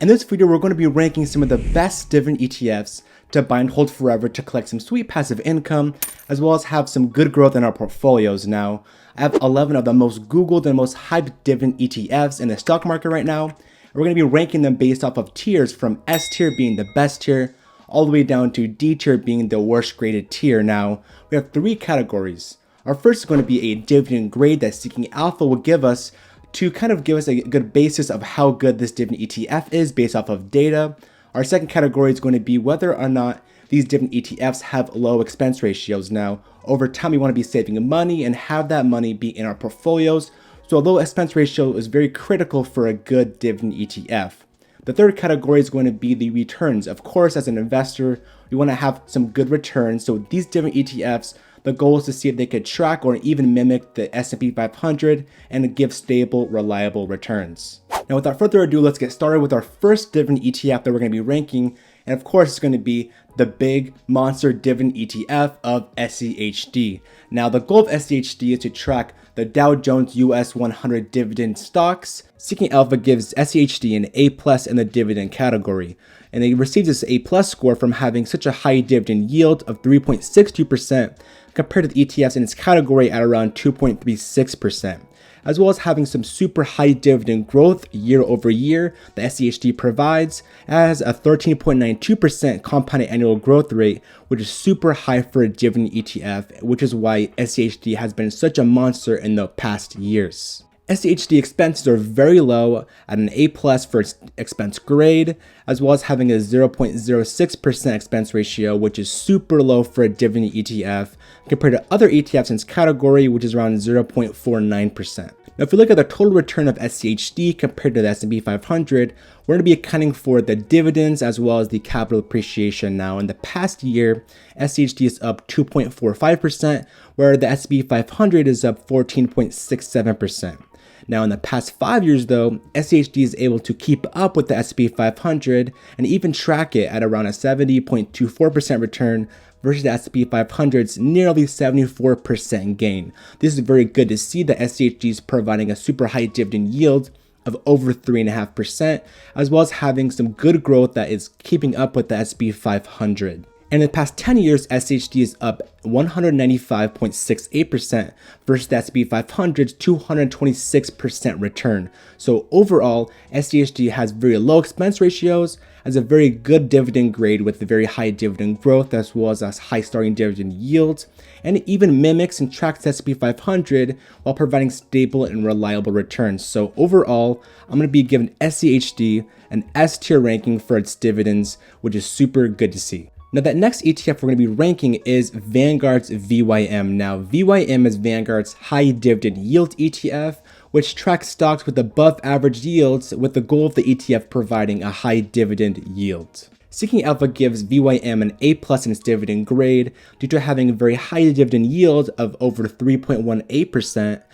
In this video, we're going to be ranking some of the best dividend ETFs to buy and hold forever to collect some sweet passive income, as well as have some good growth in our portfolios. Now, I have 11 of the most Googled and most hyped dividend ETFs in the stock market right now. We're going to be ranking them based off of tiers, from S tier being the best tier, all the way down to D tier being the worst graded tier. Now, we have three categories. Our first is going to be a dividend grade that Seeking Alpha will give us to kind of give us a good basis of how good this dividend ETF is based off of data. Our second category is going to be whether or not these dividend ETFs have low expense ratios. Now, over time, we want to be saving money and have that money be in our portfolios. So a low expense ratio is very critical for a good dividend ETF. The third category is going to be the returns. Of course, as an investor, we want to have some good returns. So these dividend ETFs, the goal is to see if they could track or even mimic the S&P 500 and give stable, reliable returns. Now, without further ado, let's get started with our first dividend ETF that we're going to be ranking. And of course, it's going to be the big monster dividend ETF of SCHD. Now, the goal of SCHD is to track the Dow Jones US 100 dividend stocks. Seeking Alpha gives SCHD an A+ in the dividend category, and they received this A+ score from having such a high dividend yield of 3.62% compared to the ETFs in its category at around 2.36%, as well as having some super high dividend growth year over year that SCHD provides, as a 13.92% compounded annual growth rate, which is super high for a dividend ETF, which is why SCHD has been such a monster in the past years. SCHD expenses are very low at an A+ for its expense grade, as well as having a 0.06% expense ratio, which is super low for a dividend ETF compared to other ETFs in its category, which is around 0.49%. Now, if we look at the total return of SCHD compared to the S&P 500, we're going to be accounting for the dividends as well as the capital appreciation. Now, in the past year, SCHD is up 2.45%, where the S&P 500 is up 14.67%. Now, in the past 5 years, though, SCHD is able to keep up with the S&P 500 and even track it at around a 70.24% return versus the S&P 500's nearly 74% gain. This is very good to see that SCHD is providing a super high dividend yield of over 3.5%, as well as having some good growth that is keeping up with the S&P 500. And in the past 10 years, SCHD is up 195.68% versus the S&P 500's 226% return. So overall, SCHD has very low expense ratios, has a very good dividend grade with a very high dividend growth, as well as a high starting dividend yield, and it even mimics and tracks the S&P 500 while providing stable and reliable returns. So overall, I'm going to be giving SCHD an S tier ranking for its dividends, which is super good to see. Now, that next ETF we're going to be ranking is Vanguard's VYM. Now, VYM is Vanguard's high dividend yield ETF, which tracks stocks with above average yields with the goal of the ETF providing a high dividend yield. Seeking Alpha gives VYM an A+ in its dividend grade due to having a very high dividend yield of over 3.18%.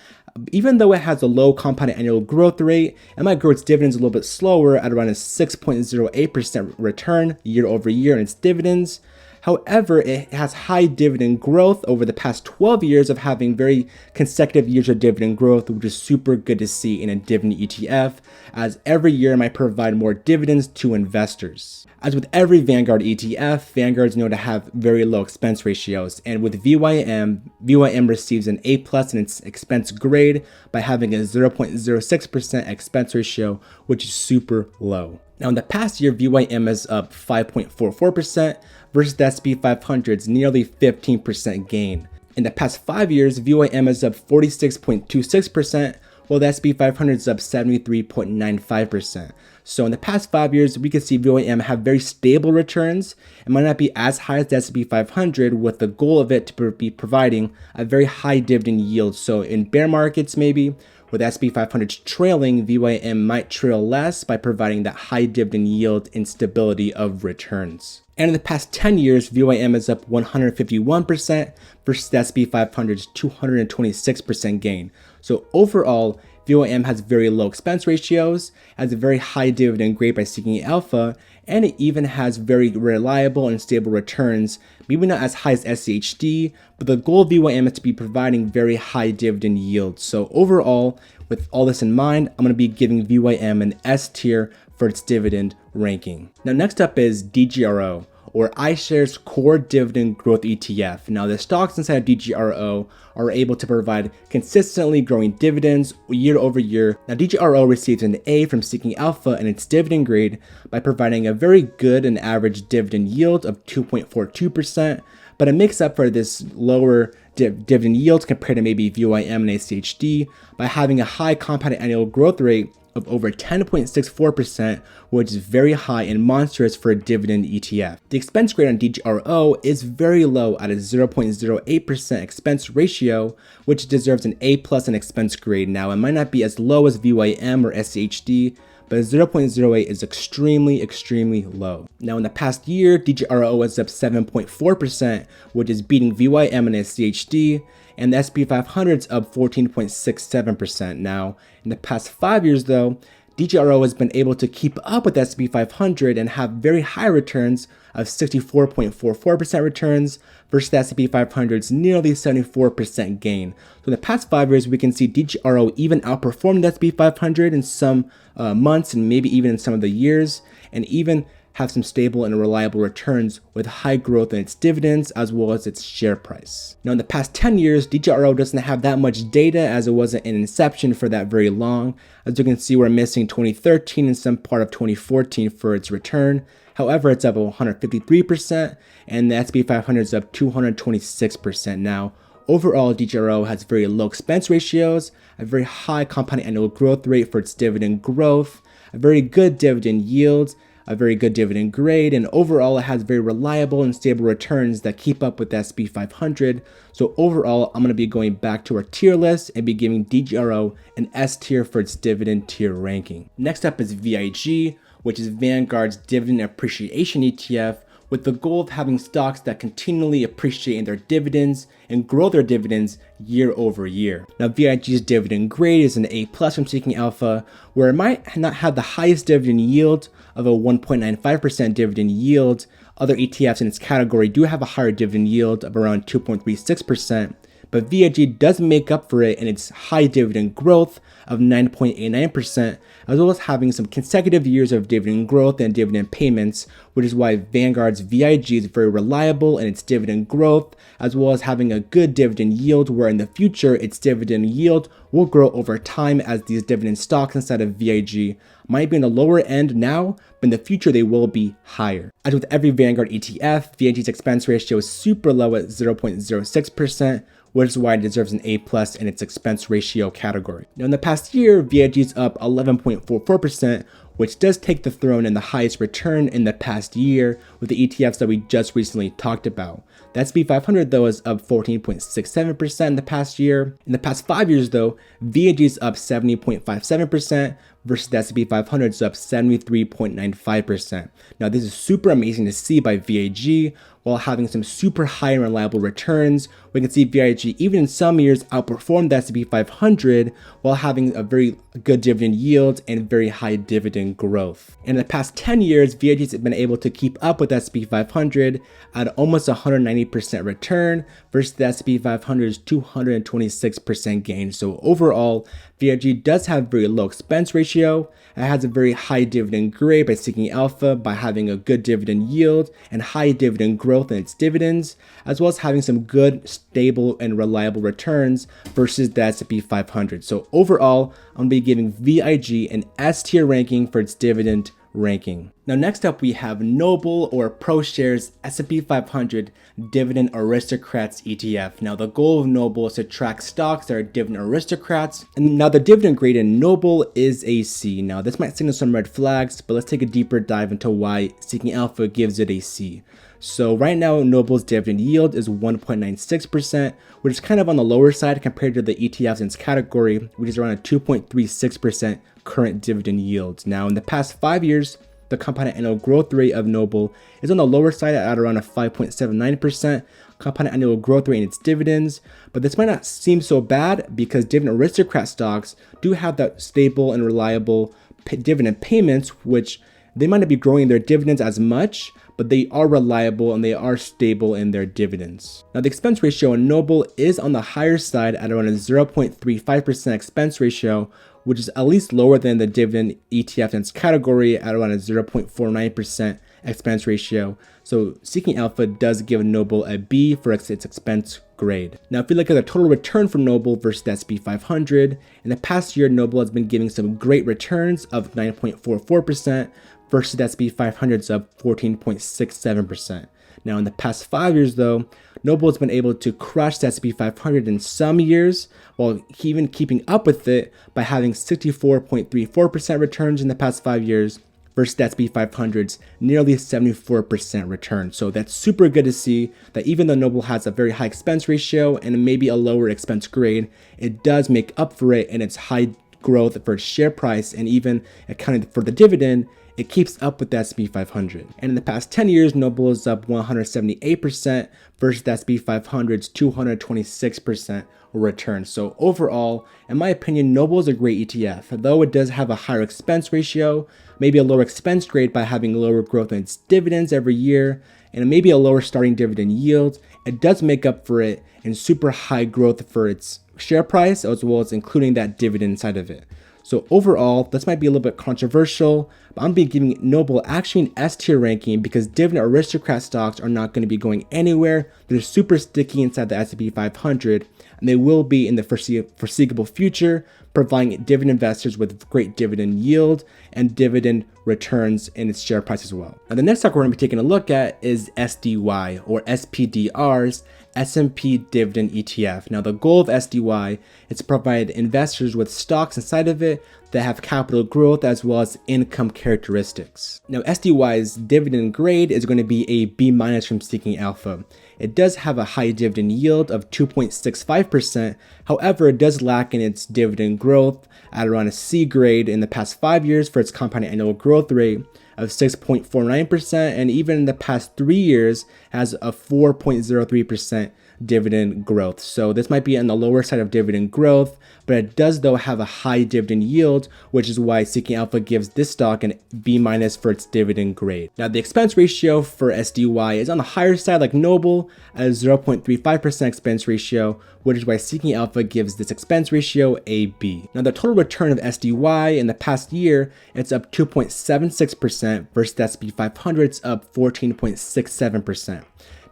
Even though it has a low compounded annual growth rate, it might grow its dividends a little bit slower at around a 6.08% return year over year in its dividends. However, it has high dividend growth over the past 12 years of having very consecutive years of dividend growth, which is super good to see in a dividend ETF, as every year it might provide more dividends to investors. As with every Vanguard ETF, Vanguard is known to have very low expense ratios, and with VYM receives an A+ in its expense grade by having a 0.06% expense ratio, which is super low. Now, in the past year, VYM is up 5.44% versus the S&P 500's nearly 15% gain. In the past 5 years, VYM is up 46.26%, while the S&P 500 is up 73.95%. So in the past 5 years, we can see VYM have very stable returns. It might not be as high as the S&P 500, with the goal of it to be providing a very high dividend yield. So in bear markets, maybe, with S&P 500 trailing, VYM might trail less by providing that high dividend yield and stability of returns. And in the past 10 years, VYM is up 151% versus the S&P 500's 226% gain. So overall, VYM has very low expense ratios, has a very high dividend grade by Seeking Alpha, and it even has very reliable and stable returns, maybe not as high as SCHD, but the goal of VYM is to be providing very high dividend yields. So overall, with all this in mind, I'm going to be giving VYM an S tier for its dividend ranking. Now next up is DGRO, or iShares Core Dividend Growth ETF. Now the stocks inside of DGRO are able to provide consistently growing dividends year over year. Now DGRO receives an A from Seeking Alpha in its dividend grade by providing a very good and average dividend yield of 2.42%, but it makes up for this lower dividend yield compared to maybe VYM and SCHD by having a high compounded annual growth rate of over 10.64%, which is very high and monstrous for a dividend ETF. The expense grade on DGRO is very low at a 0.08% expense ratio, which deserves an A+ in expense grade. Now, it might not be as low as VYM or SCHD, but 0.08 is extremely low. Now in the past year, DGRO is up 7.4%, which is beating VYM and SCHD, and the SP 500 is up 14.67%. Now, in the past 5 years though, DGRO has been able to keep up with the SP 500 and have very high returns of 64.44% returns versus the SP 500's nearly 74% gain. So in the past 5 years, we can see DGRO even outperformed the SP 500 in some months and maybe even in some of the years, and even have some stable and reliable returns with high growth in its dividends as well as its share price. Now in the past 10 years, DGRO doesn't have that much data as it wasn't in inception for that very long. As you can see, we're missing 2013 and some part of 2014 for its return. However, it's up 153% and the SP 500 is up 226%. Now, overall, DGRO has very low expense ratios, a very high compound annual growth rate for its dividend growth, a very good dividend yield, a very good dividend grade, and overall it has very reliable and stable returns that keep up with the SP 500. So overall, I'm going to be going back to our tier list and be giving DGRO an S tier for its dividend tier ranking. Next up is VIG, which is Vanguard's Dividend Appreciation ETF, with the goal of having stocks that continually appreciate in their dividends and grow their dividends year over year. Now, VIG's dividend grade is an A+ from Seeking Alpha, where it might not have the highest dividend yield of a 1.95% dividend yield. Other ETFs in its category do have a higher dividend yield of around 2.36%, but VIG does make up for it in its high dividend growth of 9.89%, as well as having some consecutive years of dividend growth and dividend payments, which is why Vanguard's VIG is very reliable in its dividend growth, as well as having a good dividend yield, where in the future its dividend yield will grow over time as these dividend stocks inside of VIG might be in the lower end now, but in the future they will be higher. As with every Vanguard ETF, VIG's expense ratio is super low at 0.06%, which is why it deserves an A+ in its expense ratio category. Now in the past year, VIG is up 11.44%, which does take the throne in the highest return in the past year with the ETFs that we just recently talked about. The SP 500 though is up 14.67% in the past year. In the past 5 years though, VIG is up 70.57% versus the SP 500 is up 73.95%. Now this is super amazing to see by VIG while having some super high and reliable returns. We can see VIG even in some years outperformed the SP 500 while having a very good dividend yield and very high dividend growth. In the past 10 years, VIG has been able to keep up with the SP 500 at almost 190% return versus the SP 500's 226% gain. So overall, VIG does have very low expense ratio. It has a very high dividend grade by Seeking Alpha by having a good dividend yield and high dividend growth in its dividends, as well as having some good, stable, and reliable returns versus the S&P 500. So overall, I'm going to be giving VIG an S tier ranking for its dividend ranking. Now next up we have NOBL or ProShares S&P 500 Dividend Aristocrats ETF. Now the goal of NOBL is to track stocks that are dividend aristocrats, and now the dividend grade in NOBL is a C. Now this might signal some red flags, but let's take a deeper dive into why Seeking Alpha gives it a C. So right now NOBL's dividend yield is 1.96%, which is kind of on the lower side compared to the ETFs in its category, which is around a 2.36% current dividend yield. Now in the past 5 years, the compounded annual growth rate of NOBL is on the lower side at around a 5.79% compounded annual growth rate in its dividends, but this might not seem so bad because dividend aristocrat stocks do have that stable and reliable dividend payments, which they might not be growing their dividends as much, but they are reliable and they are stable in their dividends. Now the expense ratio in NOBL is on the higher side at around a 0.35% expense ratio, which is at least lower than the dividend ETF in its category at around a 0.49% expense ratio. So Seeking Alpha does give NOBL a B for its expense grade. Now, if you look at the total return for NOBL versus the S&P 500, in the past year, NOBL has been giving some great returns of 9.44% versus the S&P 500's of 14.67%. Now, in the past 5 years, though, NOBL has been able to crush the S&P 500 in some years, while even keeping up with it by having 64.34% returns in the past 5 years, versus the S&P 500's nearly 74% return. So that's super good to see that even though NOBL has a very high expense ratio and maybe a lower expense grade, it does make up for it in its high growth for its share price, and even accounting for the dividend, it keeps up with the S&P 500. And in the past 10 years, NOBL is up 178% versus the S&P 500's 226% return. So overall, in my opinion, NOBL is a great ETF. Though it does have a higher expense ratio, maybe a lower expense grade by having lower growth in its dividends every year, and maybe a lower starting dividend yield, it does make up for it in super high growth for its share price, as well as including that dividend side of it. So overall, this might be a little bit controversial, but I'm be giving NOBL actually an S tier ranking because dividend aristocrat stocks are not going to be going anywhere. They're super sticky inside the S&P 500, and they will be in the foreseeable future, providing dividend investors with great dividend yield and dividend returns in its share price as well. Now, the next stock we're going to be taking a look at is SDY, or SPDR's S&P Dividend ETF. Now, the goal of SDY is to provide investors with stocks inside of it that have capital growth as well as income characteristics. Now, SDY's dividend grade is going to be a B- from Seeking Alpha. It does have a high dividend yield of 2.65%. However, it does lack in its dividend growth at around a C grade in the past 5 years for its compounded annual growth rate of 6.49%, and even in the past 3 years has a 4.03% dividend growth. So this might be on the lower side of dividend growth, but it does though have a high dividend yield, which is why Seeking Alpha gives this stock an B- for its dividend grade. Now, the expense ratio for SDY is on the higher side like NOBL at a 0.35% expense ratio, which is why Seeking Alpha gives this expense ratio a B. Now, the total return of SDY in the past year, it's up 2.76% versus the S&P 500's up 14.67%.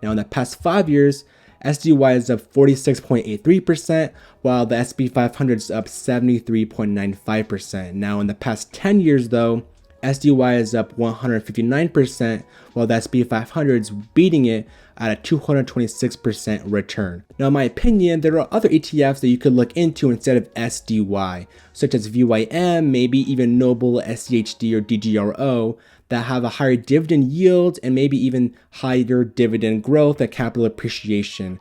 Now, in the past 5 years, SDY is up 46.83%, while the S&P 500 is up 73.95%. Now, in the past 10 years, though, SDY is up 159%, while the S&P 500 is beating it at a 226% return. Now, in my opinion, there are other ETFs that you could look into instead of SDY, such as VYM, maybe even NOBL, SCHD, or DGRO, that have a higher dividend yield and maybe even higher dividend growth and capital appreciation.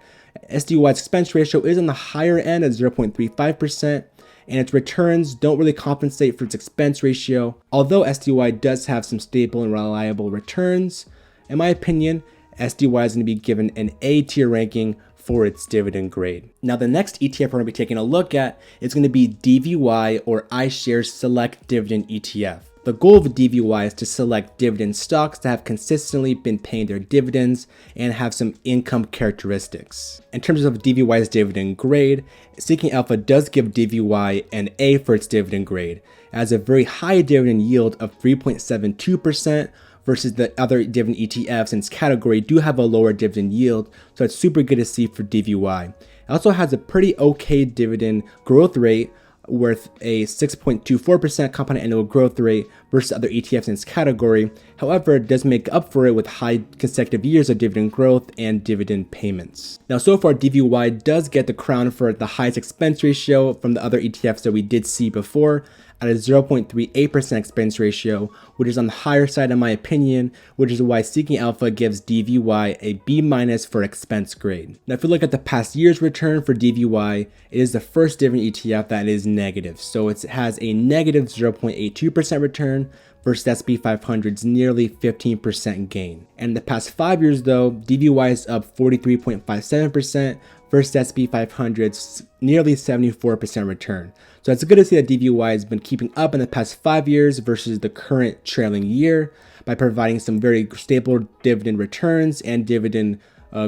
SDY's expense ratio is on the higher end at 0.35%, and its returns don't really compensate for its expense ratio. Although SDY does have some stable and reliable returns, in my opinion, SDY is going to be given an A tier ranking for its dividend grade. Now, the next ETF we're going to be taking a look at is going to be DVY, or iShares Select Dividend ETF. The goal of DVY is to select dividend stocks that have consistently been paying their dividends and have some income characteristics. In terms of DVY's dividend grade, Seeking Alpha does give DVY an A for its dividend grade. It has a very high dividend yield of 3.72%, versus the other dividend ETFs in its category do have a lower dividend yield, so it's super good to see for DVY. It also has a pretty okay dividend growth rate, worth a 6.24% compound annual growth rate versus other ETFs in its category. However, it does make up for it with high consecutive years of dividend growth and dividend payments. Now, so far, DVY does get the crown for the highest expense ratio from the other ETFs that we did see before, at a 0.38% expense ratio, which is on the higher side in my opinion, which is why Seeking Alpha gives DVY a B- for expense grade. Now, if you look at the past year's return for DVY, it is the first dividend ETF that is negative. So it has a negative 0.82% return versus S&P 500's nearly 15% gain. And in the past 5 years though, DVY is up 43.57% versus S&P 500's nearly 74% return. So it's good to see that DVY has been keeping up in the past 5 years versus the current trailing year by providing some very stable dividend returns and dividend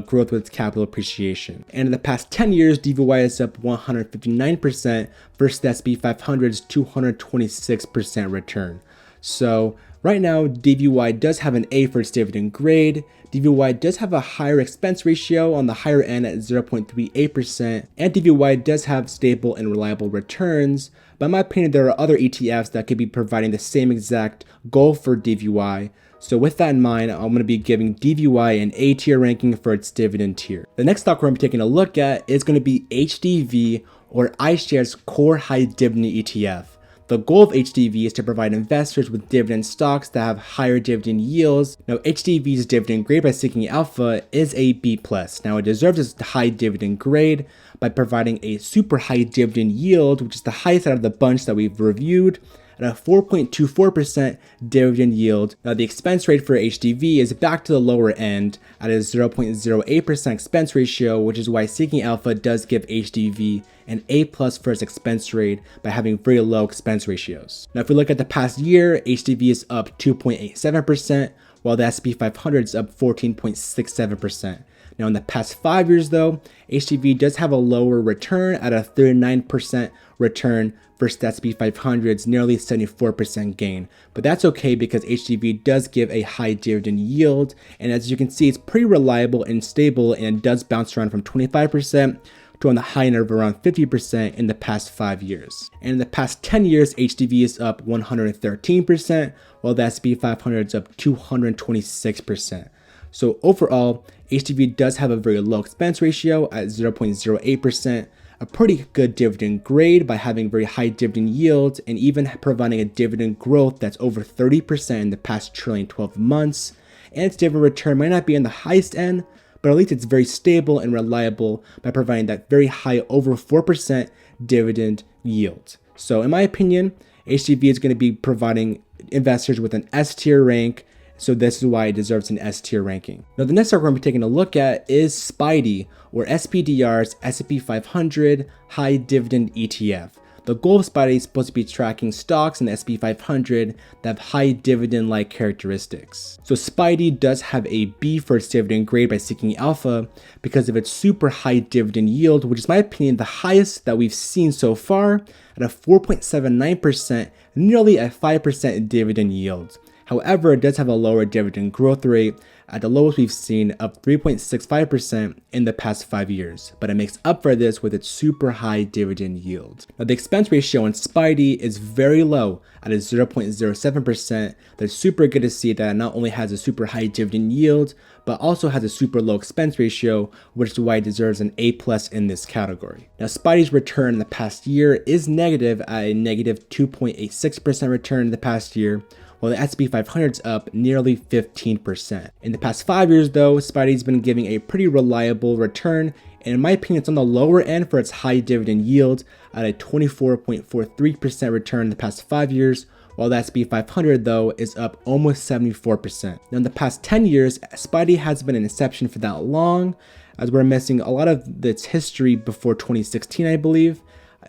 growth with its capital appreciation. And in the past 10 years, DVY is up 159% versus the S&P 500's 226% return. So right now, DVY does have an A for its dividend grade. DVY does have a higher expense ratio on the higher end at 0.38%, and DVY does have stable and reliable returns. But in my opinion, there are other ETFs that could be providing the same exact goal for DVY. So with that in mind, I'm going to be giving DVY an A tier ranking for its dividend tier. The next stock we're going to be taking a look at is going to be HDV, or iShares Core High Dividend ETF. The goal of HDV is to provide investors with dividend stocks that have higher dividend yields. Now, HDV's dividend grade by Seeking Alpha is a B+. Now, it deserves its high dividend grade by providing a super high dividend yield, which is the highest out of the bunch that we've reviewed, at a 4.24% dividend yield. Now, the expense rate for HDV is back to the lower end at a 0.08% expense ratio, which is why Seeking Alpha does give HDV an A+ for its expense rate by having very low expense ratios. Now, if we look at the past year, HDV is up 2.87%, while the S&P 500 is up 14.67%. Now, in the past 5 years, though, HDV does have a lower return at a 39% return versus the S&P 500's nearly 74% gain. But that's okay because HDV does give a high dividend yield, and as you can see, it's pretty reliable and stable, and it does bounce around from 25% to on the high end of around 50% in the past 5 years. And in the past 10 years, HDV is up 113%, while the S&P 500 is up 226%. So overall, HDV does have a very low expense ratio at 0.08%, a pretty good dividend grade by having very high dividend yields, and even providing a dividend growth that's over 30% in the past trailing 12 months. And its dividend return might not be in the highest end, but at least it's very stable and reliable by providing that very high over 4% dividend yield. So in my opinion, HDV is going to be providing investors with an S tier rank. So this is why it deserves an S tier ranking. Now, the next stock we're going to be taking a look at is SCHD, or SPDR's S&P 500 High Dividend ETF. The goal of SCHD is supposed to be tracking stocks in the S&P 500 that have high dividend-like characteristics. So SCHD does have a B for its dividend grade by Seeking Alpha because of its super high dividend yield, which is, in my opinion, the highest that we've seen so far at a 4.79%, nearly a 5% dividend yield. However, it does have a lower dividend growth rate at the lowest we've seen of 3.65% in the past 5 years, but it makes up for this with its super high dividend yield. Now, the expense ratio on SCHD is very low at a 0.07%. That's super good to see that it not only has a super high dividend yield, but also has a super low expense ratio, which is why it deserves an A+ in this category. Now, SCHD's return in the past year is negative at a negative 2.86% return in the past year, while the S&P 500 is up nearly 15%. In the past 5 years, though, SCHD's been giving a pretty reliable return, and in my opinion, it's on the lower end for its high dividend yield at a 24.43% return in the past 5 years, while the S&P 500, though, is up almost 74%. Now, in the past 10 years, SCHD hasn't been an exception for that long, as we're missing a lot of its history before 2016, I believe.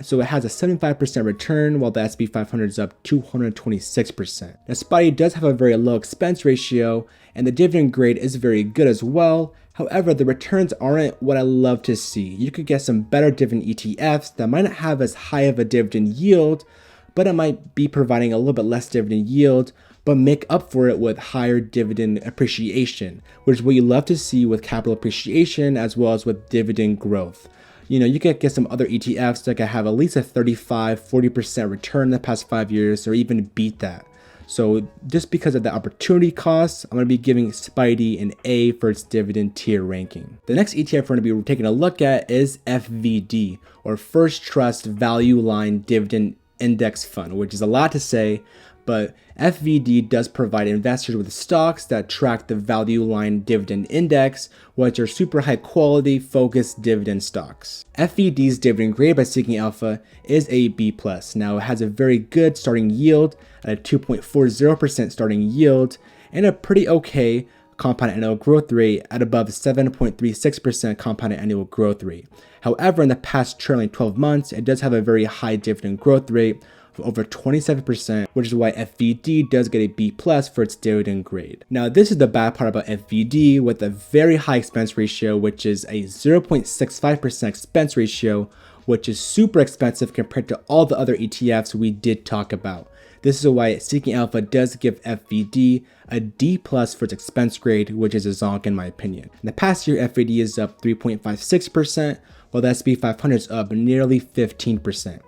So it has a 75% return, while the S&P 500 is up 226%. Now, SCHD does have a very low expense ratio, and the dividend grade is very good as well. However, the returns aren't what I love to see. You could get some better dividend ETFs that might not have as high of a dividend yield, but it might be providing a little bit less dividend yield, but make up for it with higher dividend appreciation, which is what you love to see with capital appreciation as well as with dividend growth. You know, you could get some other ETFs that could have at least a 35-40% return in the past 5 years, or even beat that. So just because of the opportunity costs, I'm going to be giving SCHD an A for its dividend tier ranking. The next ETF we're going to be taking a look at is FVD, or First Trust Value Line Dividend Index Fund, which is a lot to say, but FVD does provide investors with stocks that track the Value Line Dividend Index, which are super high quality, focused dividend stocks. FVD's dividend grade by Seeking Alpha is a B+. Now, it has a very good starting yield at a 2.40% starting yield, and a pretty okay compound annual growth rate at above 7.36% compounded annual growth rate. However, in the past trailing 12 months, it does have a very high dividend growth rate of over 27%, which is why FVD does get a B plus for its dividend grade. Now, this is the bad part about FVD with a very high expense ratio, which is a 0.65% expense ratio, which is super expensive compared to all the other ETFs we did talk about. This is why Seeking Alpha does give FVD a D plus for its expense grade, which is a zonk in my opinion. In the past year, FVD is up 3.56%, while the S&P 500 is up nearly 15%. In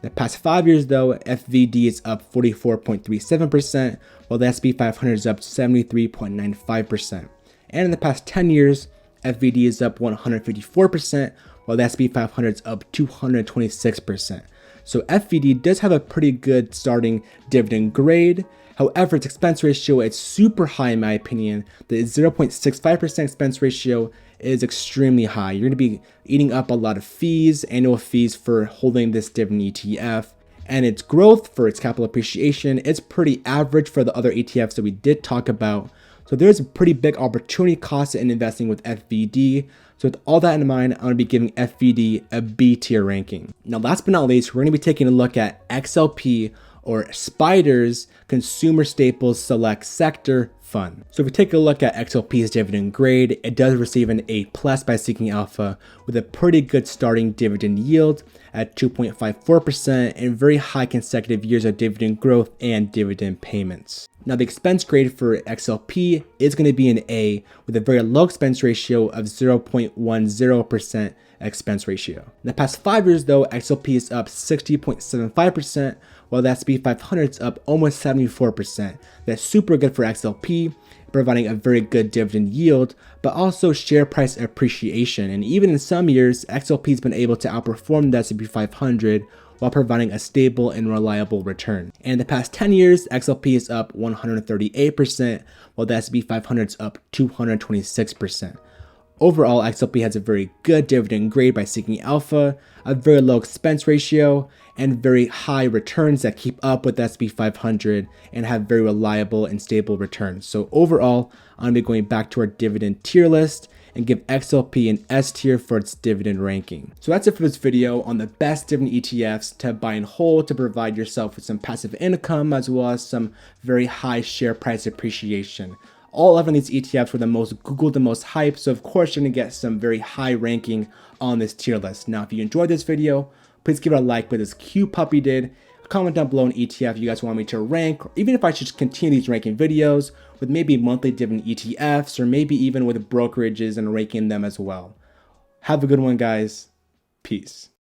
the past 5 years though, FVD is up 44.37%, while the S&P 500 is up 73.95%. And in the past 10 years, FVD is up 154%, while the S&P 500 is up 226%. So FVD does have a pretty good starting dividend grade. However, its expense ratio is super high in my opinion. The 0.65% expense ratio is extremely high. You're going to be eating up a lot of fees, annual fees for holding this dividend ETF. And its growth for its capital appreciation is pretty average for the other ETFs that we did talk about. So there's a pretty big opportunity cost in investing with FVD. So with all that in mind, I'm going to be giving FVD a B tier ranking. Now, last but not least, we're going to be taking a look at XLP, or SPDR's Consumer Staples Select Sector Fund. So if we take a look at XLP's dividend grade, it does receive an A plus by Seeking Alpha with a pretty good starting dividend yield at 2.54% and very high consecutive years of dividend growth and dividend payments. Now, the expense grade for XLP is going to be an A with a very low expense ratio of 0.10% expense ratio. In the past 5 years though, XLP is up 60.75%, while the S&P 500 is up almost 74%. That's super good for XLP, providing a very good dividend yield, but also share price appreciation. And even in some years, XLP has been able to outperform the S&P 500 while providing a stable and reliable return. And in the past 10 years, XLP is up 138%, while the S&P 500 is up 226%. Overall, XLP has a very good dividend grade by Seeking Alpha, a very low expense ratio, and very high returns that keep up with the S&P 500 and have very reliable and stable returns. So overall, I'm going to be going back to our dividend tier list and give XLP an S tier for its dividend ranking. So that's it for this video on the best dividend ETFs to buy and hold to provide yourself with some passive income as well as some very high share price appreciation. All 11 of these ETFs were the most Googled, the most hyped, so of course you're going to get some very high ranking on this tier list. Now, if you enjoyed this video, please give it a like, but this cute puppy did. Comment down below an ETF you guys want me to rank, or even if I should continue these ranking videos with maybe monthly dividend ETFs, or maybe even with brokerages and ranking them as well. Have a good one, guys. Peace.